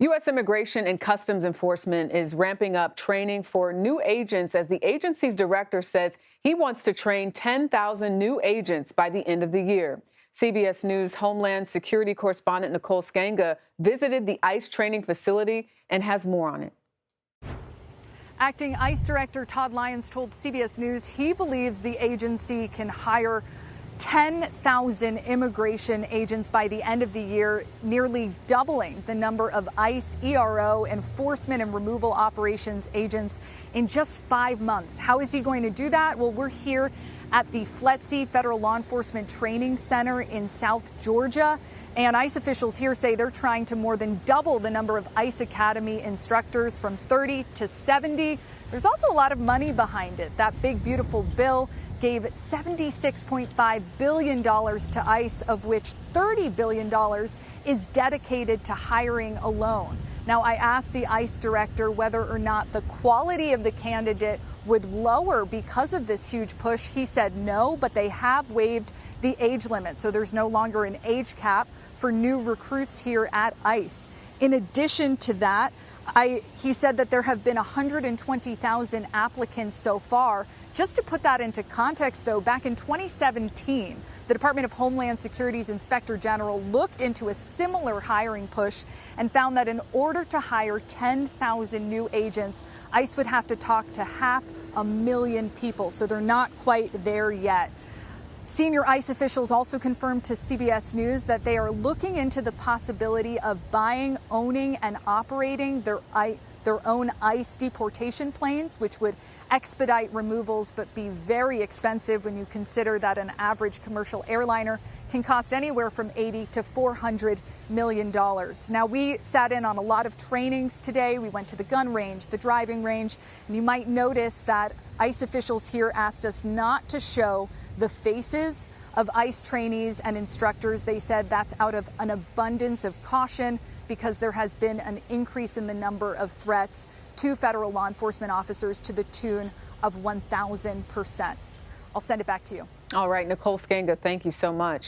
U.S. Immigration and Customs Enforcement is ramping up training for new agents as the agency's director says he wants to train 10,000 new agents by the end of the year. CBS News Homeland Security correspondent Nicole Sganga visited the ICE training facility and has more on it. Acting ICE Director Todd Lyons told CBS News he believes the agency can hire 10,000 immigration agents by the end of the year, nearly doubling the number of ICE, ERO, enforcement and removal operations agents in just 5 months. How is he going to do that? Well, we're here at the FLETC Federal Law Enforcement Training Center in South Georgia. And ICE officials here say they're trying to more than double the number of ICE Academy instructors from 30 to 70. There's also a lot of money behind it. That big, beautiful bill gave $76.5 billion to ICE, of which $30 billion is dedicated to hiring alone. Now, I asked the ICE director whether or not the quality of the candidate would lower because of this huge push. He said no, but they have waived the age limit, so there's no longer an age cap for new recruits here at ICE. In addition to that, he said that there have been 120,000 applicants so far. Just to put that into context, though, back in 2017, the Department of Homeland Security's Inspector General looked into a similar hiring push and found that in order to hire 10,000 new agents, ICE would have to talk to 500,000 people. So they're not quite there yet. Senior ICE officials also confirmed to CBS News that they are looking into the possibility of buying, owning, and operating their own ICE deportation planes, which would expedite removals but be very expensive when you consider that an average commercial airliner can cost anywhere from $80 to $400 million. Now, we sat in on a lot of trainings today. We went to the gun range, the driving range, and you might notice that ICE officials here asked us not to show the faces of ICE trainees and instructors. They said that's out of an abundance of caution because there has been an increase in the number of threats to federal law enforcement officers to the tune of 1,000%. I'll send it back to you. All right, Nicole Sganga, thank you so much.